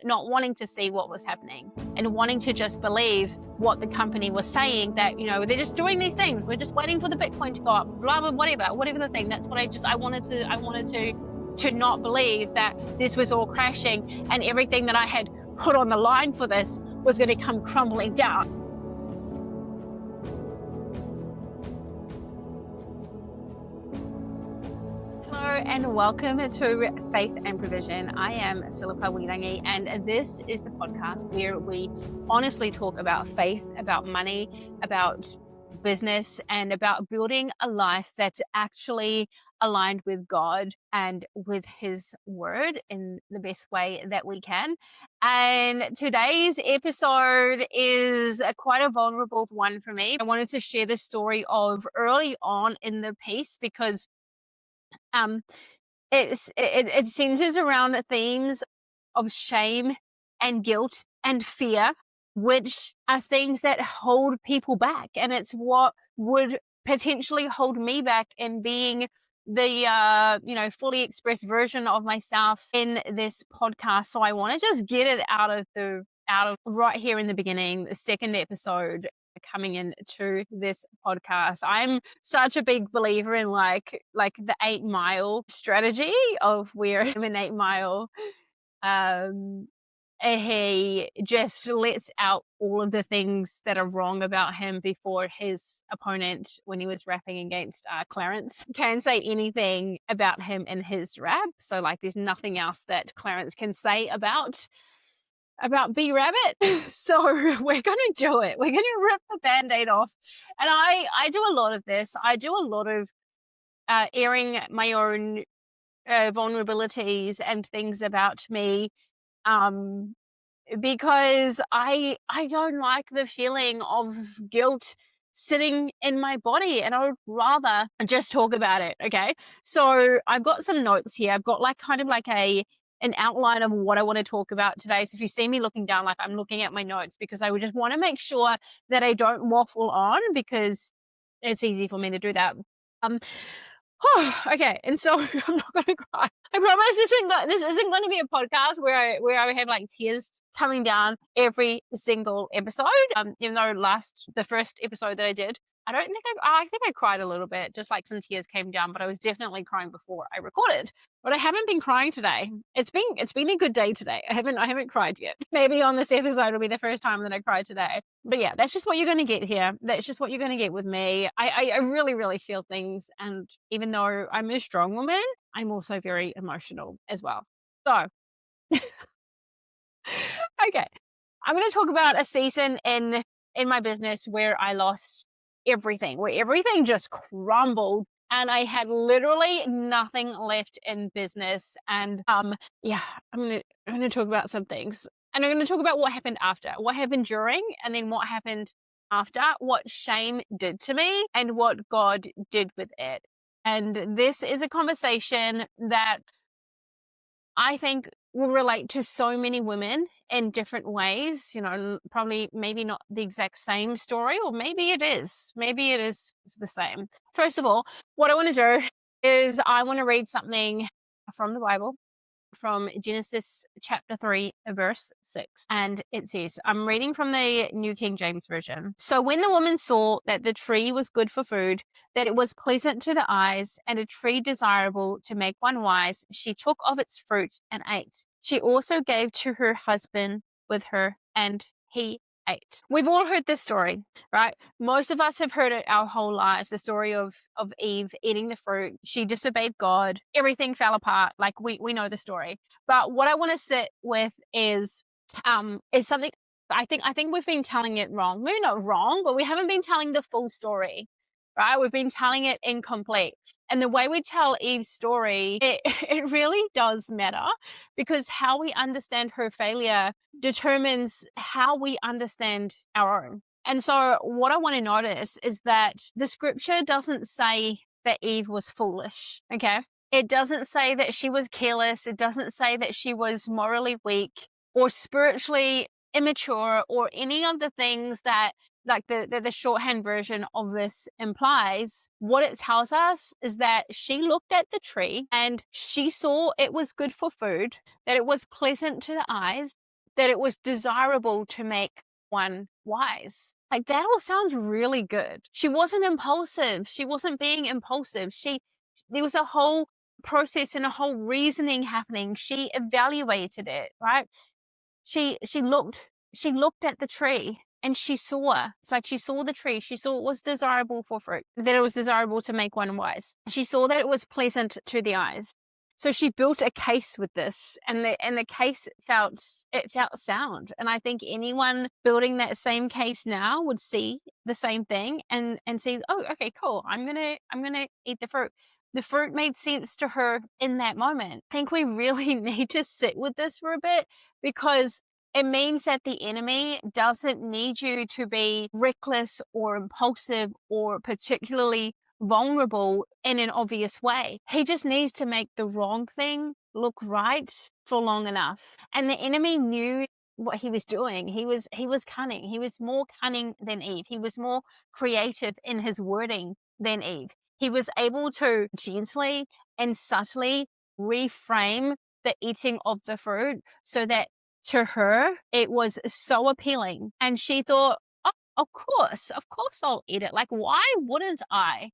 not wanting to see what was happening and wanting to just believe what the company was saying, that, you know, they're just doing these things. We're just waiting for the Bitcoin to go up, blah, blah, whatever the thing. That's what I wanted to not believe that this was all crashing and everything that I had put on the line for this was going to come crumbling down. Hello and welcome to Faith and Provision. I am Phillipa Wirangi, and this is the podcast where we honestly talk about faith, about money, about business, and about building a life that's actually aligned with God and with His Word in the best way that we can. And today's episode is quite a vulnerable one for me. I wanted to share the story of early on in the piece because it centers around themes of shame and guilt and fear, which are things that hold people back. And it's what would potentially hold me back in being the, fully expressed version of myself in this podcast. So I want to just get it out of right here in the beginning, the second episode coming into this podcast. I'm such a big believer in like the 8 Mile strategy of where I'm an 8 Mile, he just lets out all of the things that are wrong about him before his opponent, when he was rapping against Clarence, can say anything about him in his rap. So like there's nothing else that Clarence can say about B Rabbit. So we're going to do it. We're going to rip the Band-Aid off. And I do a lot of this. I do a lot of airing my own vulnerabilities and things about me, because I don't like the feeling of guilt sitting in my body, and I would rather just talk about it. Okay. So I've got some notes here. I've got an outline of what I want to talk about today. So if you see me looking down, like I'm looking at my notes, because I would just want to make sure that I don't waffle on, because it's easy for me to do that. Okay. And so I'm not going to cry. I promise this isn't going to be a podcast where I have like tears coming down every single episode. Even though the first episode that I did, I think I cried a little bit, just like some tears came down, but I was definitely crying before I recorded. But I haven't been crying today. It's been a good day today. I haven't cried yet. Maybe on this episode will be the first time that I cried today. But yeah, that's just what you're going to get here. That's just what you're going to get with me. I really, really feel things. And even though I'm a strong woman, I'm also very emotional as well. So, okay. I'm going to talk about a season in my business where I lost everything, where everything just crumbled and I had literally nothing left in business. And I'm gonna talk about some things, and I'm gonna talk about what happened after, what happened during, and then what happened after, what shame did to me and what God did with it. And this is a conversation that I think will relate to so many women in different ways. Probably maybe not the exact same story, or maybe it is. Maybe it is the same. First of all, what I want to do is I want to read something from the Bible, from Genesis chapter 3, verse 6. And it says, I'm reading from the New King James Version. So when the woman saw that the tree was good for food, that it was pleasant to the eyes, and a tree desirable to make one wise, she took of its fruit and ate. She also gave to her husband with her, and he ate. We've all heard this story, right? Most of us have heard it our whole lives. The story of Eve eating the fruit. She disobeyed God. Everything fell apart. Like we know the story. But what I want to sit with is something I think we've been telling it wrong. Maybe not wrong, but we haven't been telling the full story, right? We've been telling it incomplete. And the way we tell Eve's story, it really does matter, because how we understand her failure determines how we understand our own. And so what I want to notice is that the scripture doesn't say that Eve was foolish, okay? It doesn't say that she was careless. It doesn't say that she was morally weak or spiritually immature or any of the things that like the shorthand version of this implies. What it tells us is that she looked at the tree and she saw it was good for food, that it was pleasant to the eyes, that it was desirable to make one wise. Like, that all sounds really good. She wasn't impulsive. She wasn't being impulsive. There was a whole process and a whole reasoning happening. She evaluated it, right? She looked at the tree and she saw. It's like she saw the tree. She saw it was desirable for fruit, that it was desirable to make one wise. She saw that it was pleasant to the eyes. So she built a case with this, and the case felt sound. And I think anyone building that same case now would see the same thing and see, oh, okay, cool. I'm gonna eat the fruit. The fruit made sense to her in that moment. I think we really need to sit with this for a bit, because it means that the enemy doesn't need you to be reckless or impulsive or particularly vulnerable in an obvious way. He just needs to make the wrong thing look right for long enough. And the enemy knew what he was doing. He was cunning. He was more cunning than Eve. He was more creative in his wording than Eve. He was able to gently and subtly reframe the eating of the fruit so that to her it was so appealing. And she thought, oh, of course I'll eat it. Like, why wouldn't I?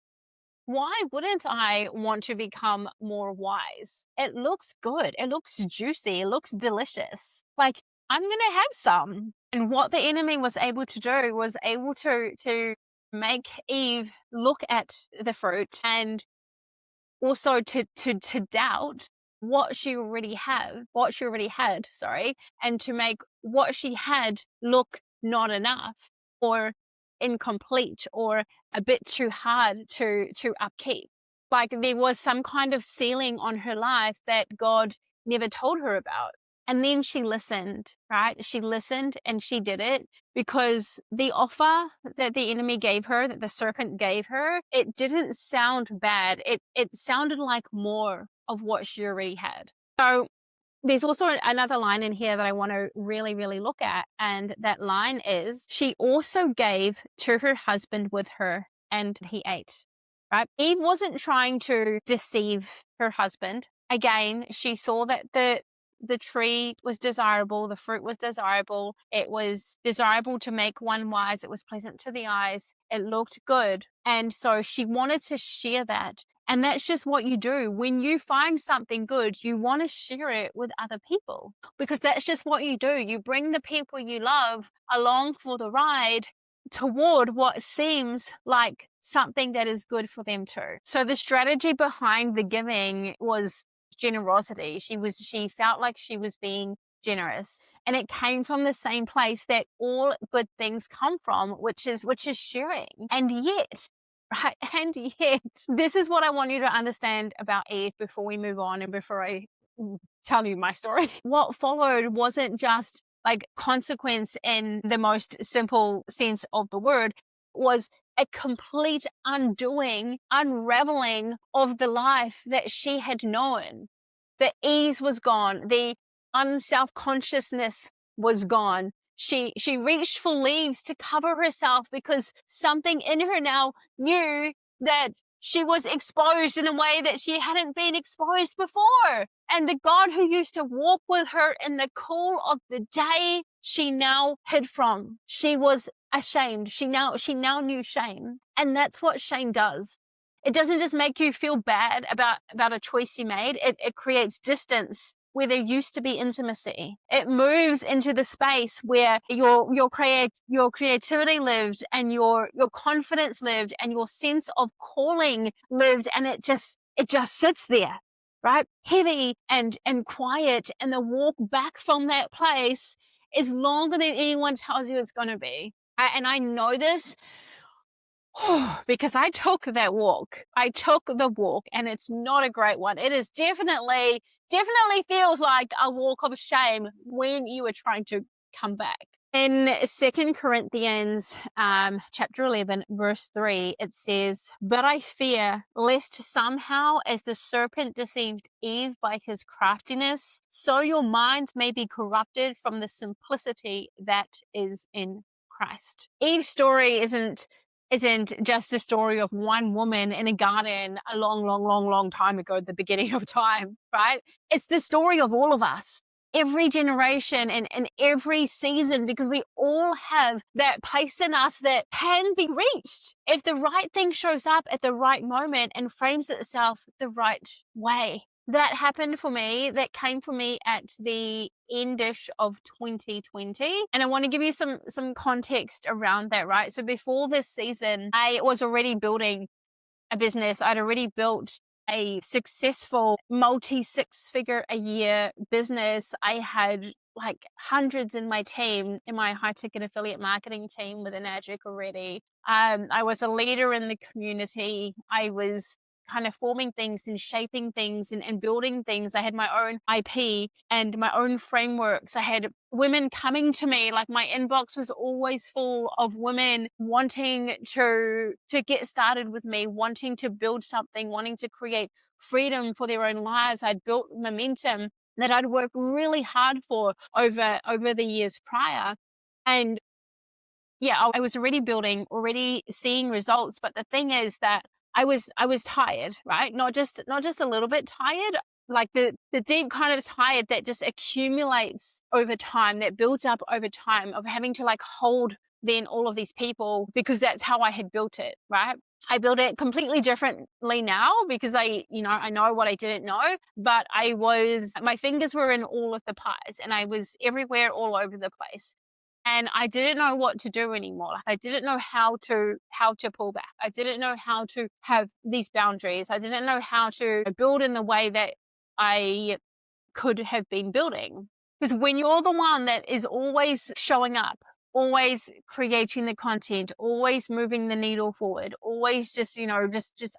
Why wouldn't I want to become more wise? It looks good. It looks juicy. It looks delicious. Like, I'm going to have some. And what the enemy was able to do was able to make Eve look at the fruit and also to doubt what she already had, and to make what she had look not enough or incomplete or a bit too hard to upkeep. Like, there was some kind of ceiling on her life that God never told her about. And then she listened, right? She listened and she did it, because the offer that the enemy gave her, that the serpent gave her, it didn't sound bad. It sounded like more of what she already had. So there's also another line in here that I want to really, really look at. And that line is, she also gave to her husband with her, and he ate, right? Eve wasn't trying to deceive her husband. Again, she saw that the tree was desirable, the fruit was desirable, it was desirable to make one wise, it was pleasant to the eyes, it looked good. And so she wanted to share that. And that's just what you do. When you find something good, you want to share it with other people, because that's just what you do. You bring the people you love along for the ride toward what seems like something that is good for them too. So the strategy behind the giving was generosity. She felt like she was being generous, and it came from the same place that all good things come from, which is sharing. And yet, right? And yet, this is what I want you to understand about Eve before we move on and before I tell you my story. What followed wasn't just like consequence in the most simple sense of the word, was a complete undoing, unraveling of the life that she had known. The ease was gone. The unself-consciousness was gone. She reached for leaves to cover herself because something in her now knew that she was exposed in a way that she hadn't been exposed before. And the God who used to walk with her in the cool of the day, she now hid from. She was ashamed. She now knew shame. And that's what shame does. It doesn't just make you feel bad about a choice you made. It creates distance where there used to be intimacy. It moves into the space where your creativity lived, and your confidence lived, and your sense of calling lived, and it just sits there, right? Heavy and quiet, and the walk back from that place is longer than anyone tells you it's going to be. And I know this because I took that walk. I took the walk, and it's not a great one. It is definitely feels like a walk of shame when you are trying to come back. In 2 Corinthians chapter 11, verse 3, it says, "But I fear lest somehow, as the serpent deceived Eve by his craftiness, so your minds may be corrupted from the simplicity that is in Christ." Eve's story isn't just a story of one woman in a garden a long time ago at the beginning of time, right? It's the story of all of us. every generation and every season, because we all have that place in us that can be reached if the right thing shows up at the right moment and frames itself the right way. That happened for me. That came for me at the endish of 2020. And I want to give you some context around that, right? So before this season, I was already building a business. I'd already built a successful multi-six-figure a year business. I had like hundreds in my team, in my high-ticket affiliate marketing team within Magic already. I was a leader in the community. I was kind of forming things and shaping things and building things. I had my own IP and my own frameworks. I had women coming to me, like my inbox was always full of women wanting to get started with me, wanting to build something, wanting to create freedom for their own lives. I'd built momentum that I'd worked really hard for over the years prior. And yeah, I was already building, already seeing results. But the thing is that I was tired, right? Not just a little bit tired, like the deep kind of tired that just accumulates over time, that builds up over time, of having to like hold then all of these people, because that's how I had built it, right? I built it completely differently now because I know what I didn't know, but my fingers were in all of the pies and I was everywhere, all over the place. And I didn't know what to do anymore. I didn't know how to pull back. I didn't know how to have these boundaries. I didn't know how to build in the way that I could have been building. Because when you're the one that is always showing up, always creating the content, always moving the needle forward, always just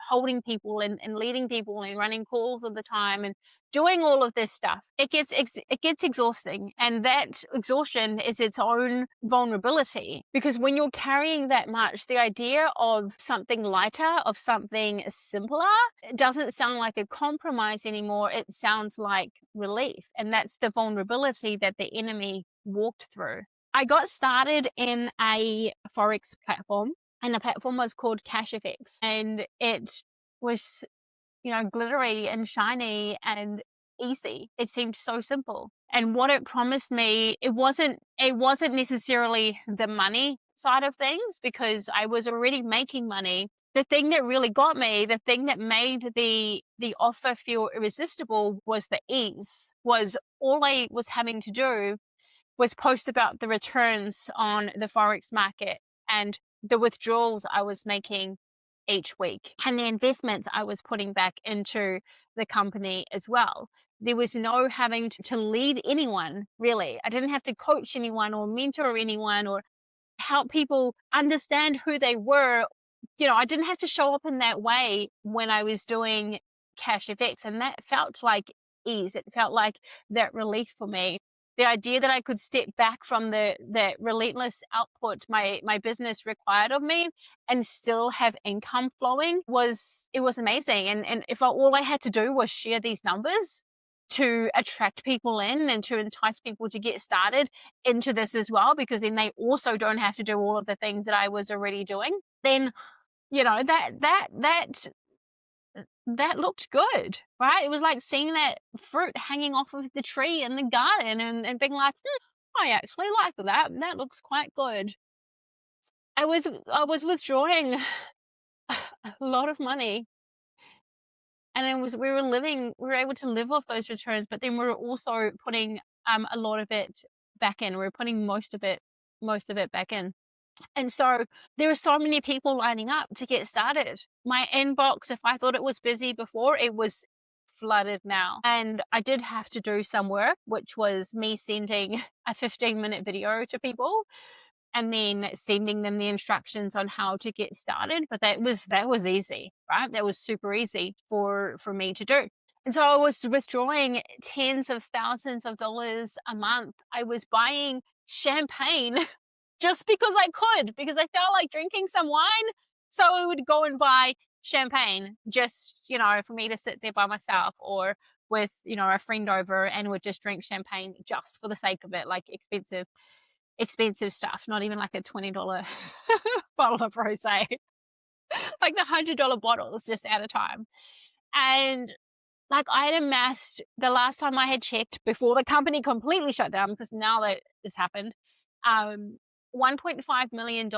holding people and leading people and running calls all the time and doing all of this stuff, it gets exhausting. And that exhaustion is its own vulnerability, because when you're carrying that much, the idea of something lighter, of something simpler, it doesn't sound like a compromise anymore. It sounds like relief. And that's the vulnerability that the enemy walked through. I got started in a Forex platform, and the platform was called CashFX, and it was, glittery and shiny and easy. It seemed so simple. And what it promised me, it wasn't necessarily the money side of things, because I was already making money. The thing that really got me, the thing that made the offer feel irresistible, was the ease. Was all I was having to do was post about the returns on the Forex market and the withdrawals I was making each week and the investments I was putting back into the company as well. There was no having to lead anyone, really. I didn't have to coach anyone or mentor anyone or help people understand who they were. I didn't have to show up in that way when I was doing CashFX, and that felt like ease. It felt like that relief for me. The idea that I could step back from the relentless output my business required of me and still have income flowing was amazing. And if all I had to do was share these numbers to attract people in and to entice people to get started into this as well, because then they also don't have to do all of the things that I was already doing, then that looked good, right? It was like seeing that fruit hanging off of the tree in the garden and being like, I actually like that. That looks quite good. I was withdrawing a lot of money, and we were able to live off those returns, but then we were also putting a lot of it back in. We were putting most of it back in. And so there are so many people lining up to get started. My inbox, if I thought it was busy before, it was flooded now. And I did have to do some work, which was me sending a 15-minute video to people and then sending them the instructions on how to get started. But that was easy, right? That was super easy for me to do. And so I was withdrawing tens of thousands of dollars a month. I was buying champagne just because I could, because I felt like drinking some wine. So I would go and buy champagne just, for me to sit there by myself or with, a friend over, and would just drink champagne just for the sake of it, like expensive stuff, not even like a $20 bottle of rosé, like the $100 bottles just at a time. And Like I had amassed, the last time I had checked before the company completely shut down, because now that this happened, $1.5 million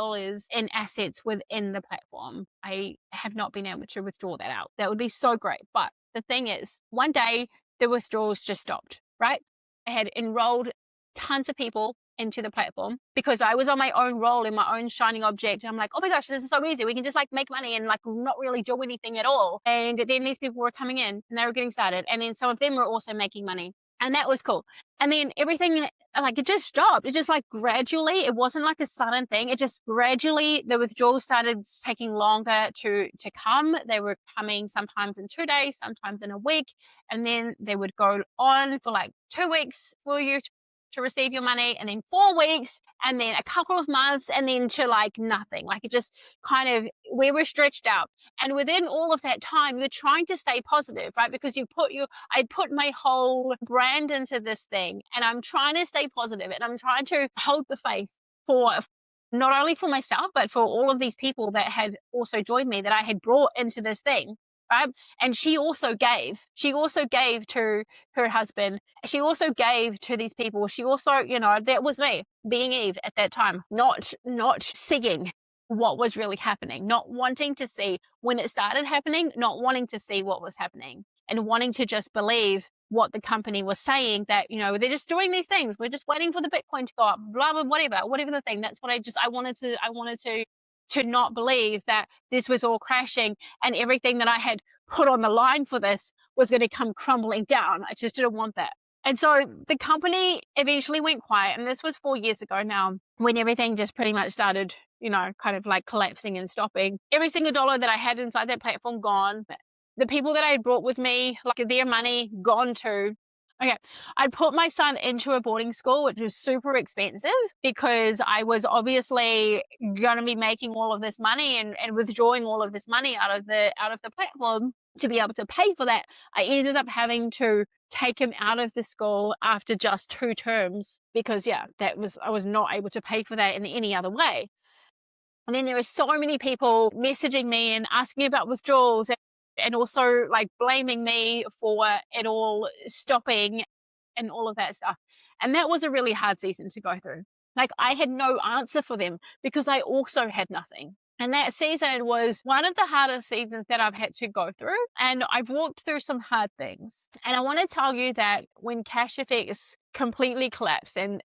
in assets within the platform. I have not been able to withdraw that out. That would be so great. But the thing is, one day the withdrawals just stopped, right? I had enrolled tons of people into the platform because I was on my own role in my own shining object. And I'm like, oh my gosh, this is so easy. We can just like make money and like not really do anything at all. And then these people were coming in and they were getting started. And then some of them were also making money. And that was cool. And then everything, like it just stopped. It just like gradually, it wasn't like a sudden thing. It just gradually, the withdrawals started taking longer to come. They were coming sometimes in 2 days, sometimes in a week. And then they would go on for like 2 weeks for you to receive your money, and then 4 weeks, and then a couple of months, and then to like nothing. Like it just kind of, we were stretched out. And within all of that time, you're trying to stay positive, right? Because I put my whole brand into this thing, and I'm trying to stay positive, and I'm trying to hold the faith for not only for myself, but for all of these people that had also joined me, that I had brought into this thing. Right? And she also gave to her husband. She also gave to these people. She also, that was me being Eve at that time, not seeing what was really happening, not wanting to see when it started happening, not wanting to see what was happening, and wanting to just believe what the company was saying, that, they're just doing these things. We're just waiting for the Bitcoin to go up, blah, blah, whatever the thing. That's what I wanted to not believe that this was all crashing and everything that I had put on the line for this was going to come crumbling down. I just didn't want that. And so the company eventually went quiet. And this was 4 years ago now, when everything just pretty much started, kind of like collapsing and stopping. Every single dollar that I had inside that platform gone. The people that I had brought with me, like their money gone too. Okay, I'd put my son into a boarding school, which was super expensive, because I was obviously going to be making all of this money and withdrawing all of this money out of the platform to be able to pay for that. I ended up having to take him out of the school after just 2 terms because, I was not able to pay for that in any other way. And then there were so many people messaging me and asking about withdrawals, and also like blaming me for it all stopping and all of that stuff. And that was a really hard season to go through. Like I had no answer for them because I also had nothing. And that season was one of the hardest seasons that I've had to go through. And I've walked through some hard things. And I want to tell you that when CashFX completely collapsed and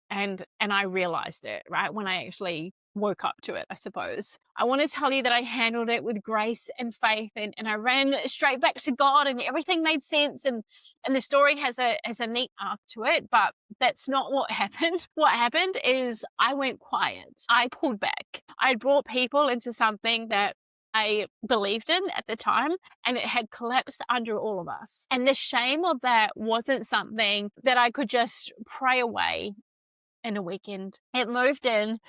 I realized it, right, when I actually woke up to it, I suppose, I want to tell you that I handled it with grace and faith, and I ran straight back to God, and everything made sense, and the story has a neat arc to it, but that's not what happened. What happened is I went quiet. I pulled back. I brought people into something that I believed in at the time, and it had collapsed under all of us. And the shame of that wasn't something that I could just pray away in a weekend. It moved in.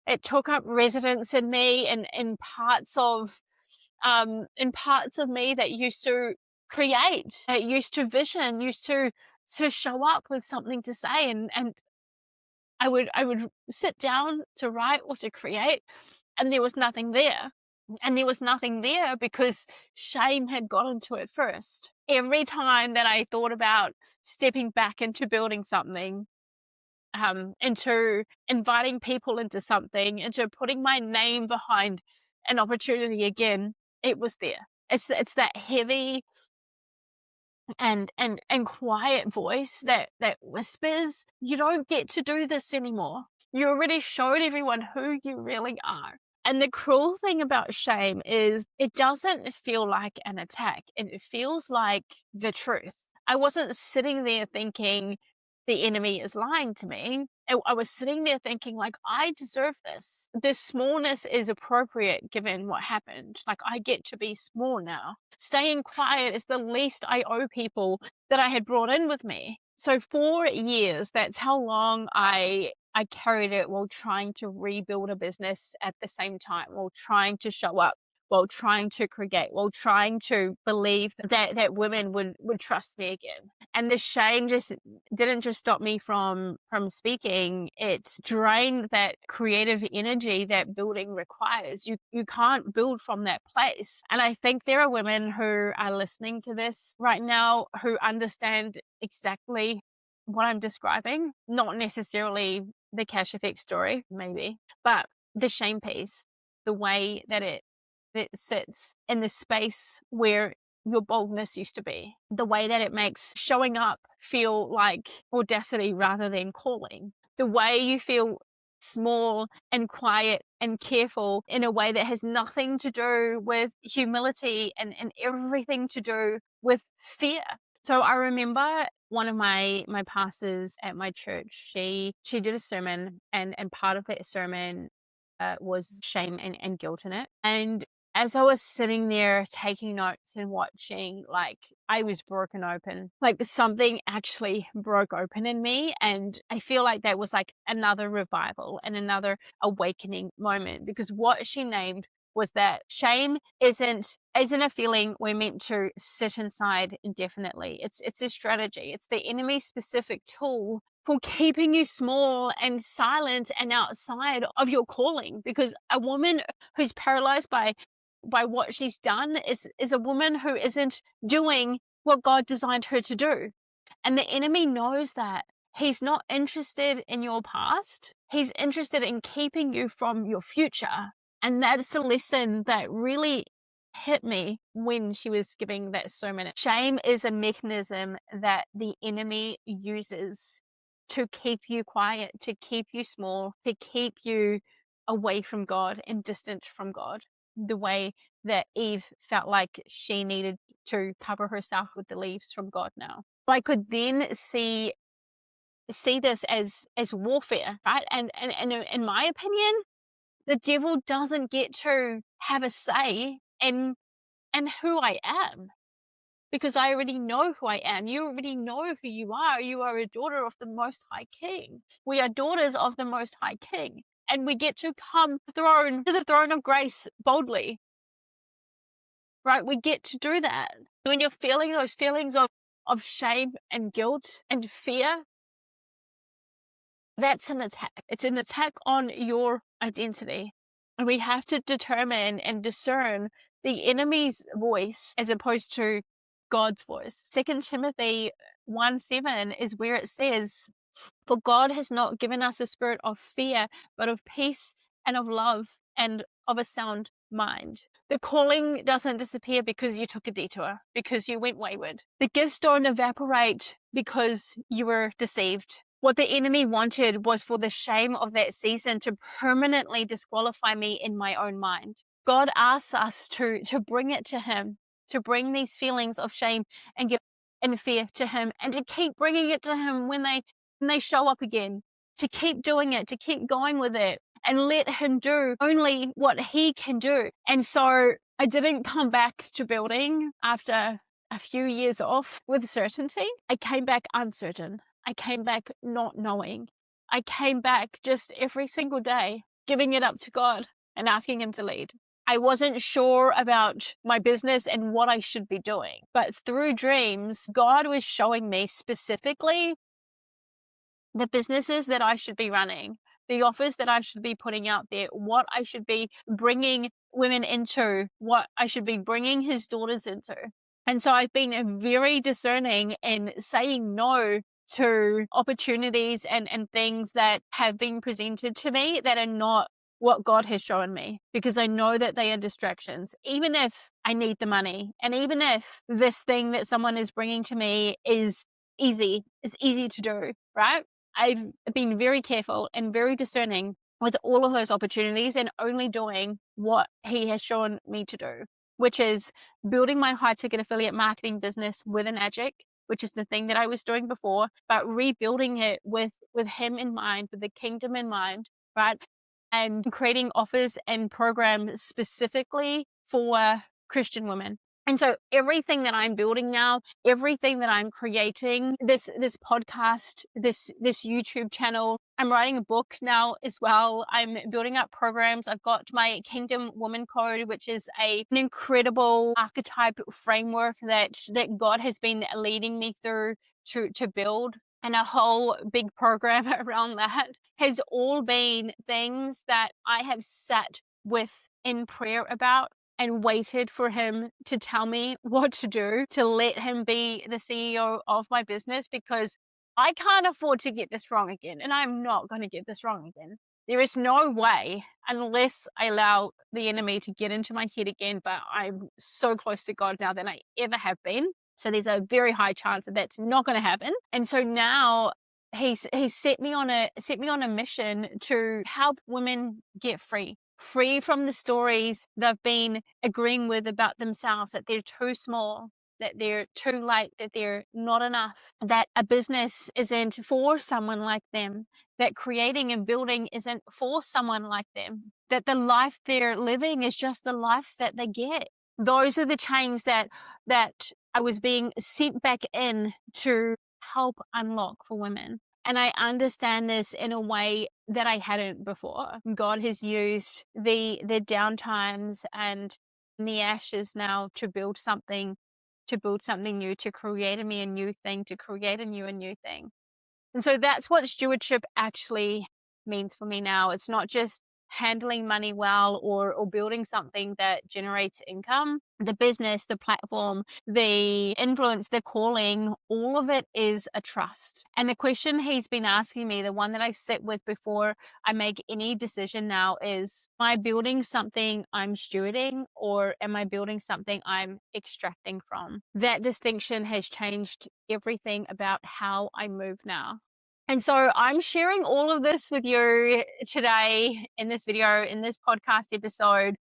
It took up residence in me, and in parts of me that used to create, used to vision, used to show up with something to say, and I would sit down to write or to create, and there was nothing there. And there was nothing there because shame had gotten to it first. Every time that I thought about stepping back into building something, into inviting people into something, into putting my name behind an opportunity again, it was there. It's that heavy and quiet voice that whispers, you don't get to do this anymore. You already showed everyone who you really are. And the cruel thing about shame is it doesn't feel like an attack. It feels like the truth. I wasn't sitting there thinking the enemy is lying to me. I was sitting there thinking, like, I deserve this. This smallness is appropriate given what happened. Like, I get to be small now. Staying quiet is the least I owe people that I had brought in with me. So 4 years, that's how long I carried it while trying to rebuild a business at the same time, while trying to show up while trying to create, while trying to believe that women would trust me again. And the shame didn't just stop me from speaking. It drained that creative energy that building requires. You can't build from that place. And I think there are women who are listening to this right now who understand exactly what I'm describing, not necessarily the CashFX story, maybe, but the shame piece, the way that it sits in the space where your boldness used to be, the way that it makes showing up feel like audacity rather than calling, the way you feel small and quiet and careful in a way that has nothing to do with humility and everything to do with fear. So I remember one of my pastors at my church, she did a sermon, and part of that sermon was shame and guilt in it. And as I was sitting there taking notes and watching, like, I was broken open. Like, something actually broke open in me. And I feel like that was like another revival and another awakening moment, because what she named was that shame isn't a feeling we're meant to sit inside indefinitely. It's a strategy. It's the enemy's specific tool for keeping you small and silent and outside of your calling. Because a woman who's paralyzed by what she's done is a woman who isn't doing what God designed her to do. And the enemy knows that. He's not interested in your past. He's interested in keeping you from your future. And that's the lesson that really hit me when she was giving that sermon. Shame is a mechanism that the enemy uses to keep you quiet, to keep you small, to keep you away from God and distant from God, the way that Eve felt like she needed to cover herself with the leaves from God now. I could then see this as warfare, right? And in my opinion, the devil doesn't get to have a say in who I am, because I already know who I am. You already know who you are. You are a daughter of the Most High King. We are daughters of the Most High King, and we get to come to the throne of grace boldly, right? We get to do that. When you're feeling those feelings of shame and guilt and fear, that's an attack. It's an attack on your identity. And we have to determine and discern the enemy's voice as opposed to God's voice. 2 Timothy 1:7 is where it says, "For God has not given us a spirit of fear, but of peace and of love and of a sound mind." The calling doesn't disappear because you took a detour, because you went wayward. The gifts don't evaporate because you were deceived. What the enemy wanted was for the shame of that season to permanently disqualify me in my own mind. God asks us to bring it to him, to bring these feelings of shame and guilt and fear to him, and to keep bringing it to him when they show up again, to keep doing it, to keep going with it, and let him do only what he can do. And so I didn't come back to building after a few years off with certainty. I came back uncertain. I came back not knowing. I came back just every single day, giving it up to God and asking him to lead. I wasn't sure about my business and what I should be doing, but through dreams, God was showing me specifically the businesses that I should be running, the offers that I should be putting out there, what I should be bringing women into, what I should be bringing his daughters into. And so I've been very discerning in saying no to opportunities and things that have been presented to me that are not what God has shown me, because I know that they are distractions. Even if I need the money, and even if this thing that someone is bringing to me is easy to do, right? I've been very careful and very discerning with all of those opportunities and only doing what he has shown me to do, which is building my high ticket affiliate marketing business with an Magic, which is the thing that I was doing before, but rebuilding it with him in mind, with the kingdom in mind, right? And creating offers and programs specifically for Christian women. And so everything that I'm building now, everything that I'm creating, this podcast, this YouTube channel, I'm writing a book now as well. I'm building up programs. I've got my Kingdom Woman Code, which is an incredible archetype framework that God has been leading me through to build, and a whole big program around that has all been things that I have sat with in prayer about and waited for him to tell me what to do, to let him be the CEO of my business, because I can't afford to get this wrong again. And I'm not going to get this wrong again. There is no way, unless I allow the enemy to get into my head again, but I'm so close to God now than I ever have been. So there's a very high chance that that's not going to happen. And so now he's set me on a mission to help women get free from the stories they've been agreeing with about themselves, that they're too small, that they're too late, that they're not enough, that a business isn't for someone like them, that creating and building isn't for someone like them, that the life they're living is just the life that they get. Those are the chains that I was being sent back in to help unlock for women. And I understand this in a way that I hadn't before. God has used the downtimes and the ashes now to build something new, to create in me a new thing, to create a new thing. And so that's what stewardship actually means for me now. It's not just handling money well or building something that generates income. The business, the platform, the influence, the calling, all of it is a trust. And the question he's been asking me, the one that I sit with before I make any decision now, is, am I building something I'm stewarding, or am I building something I'm extracting from? That distinction has changed everything about how I move now. And so I'm sharing all of this with you today in this video, in this podcast episode,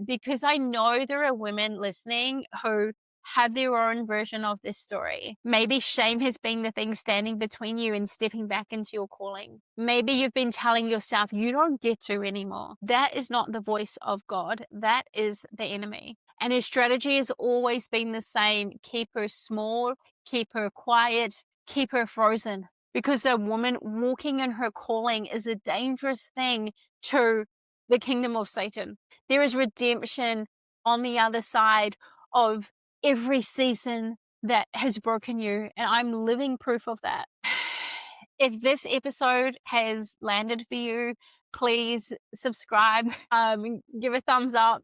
because I know there are women listening who have their own version of this story. Maybe shame has been the thing standing between you and stepping back into your calling. Maybe you've been telling yourself you don't get to anymore. That is not the voice of God. That is the enemy. And his strategy has always been the same: keep her small, keep her quiet, keep her frozen. Because a woman walking in her calling is a dangerous thing to the kingdom of Satan. There is redemption on the other side of every season that has broken you, and I'm living proof of that. If this episode has landed for you, please subscribe, give a thumbs up,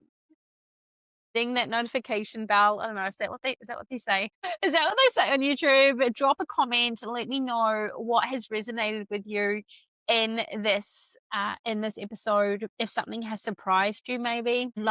ding that notification bell. I don't know, is that what they say? Is that what they say on YouTube? Drop a comment and let me know what has resonated with you in this episode. If something has surprised you, maybe. I'd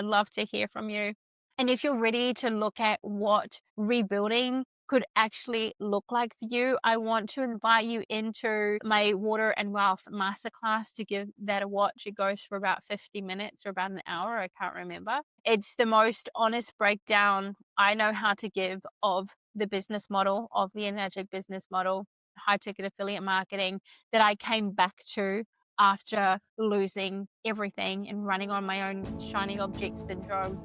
love to hear from you. And if you're ready to look at what rebuilding could actually look like for you, I want to invite you into my Water and Wealth Masterclass to give that a watch. It goes for about 50 minutes or about an hour. I can't remember. It's the most honest breakdown I know how to give of the business model, of the Enagic business model, high ticket affiliate marketing, that I came back to after losing everything and running on my own shiny object syndrome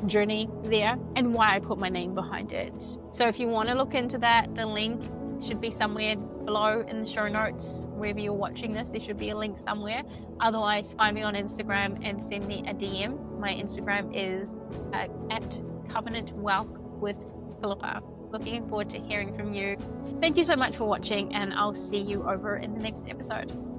journey there, and why I put my name behind it. So if you want to look into that, the link should be somewhere below in the show notes. Wherever you're watching this, there should be a link somewhere. Otherwise, find me on Instagram and send me a DM. My Instagram is at Covenant Wealth with Phillipa. Looking forward to hearing from you. Thank you so much for watching, and I'll see you over in the next episode.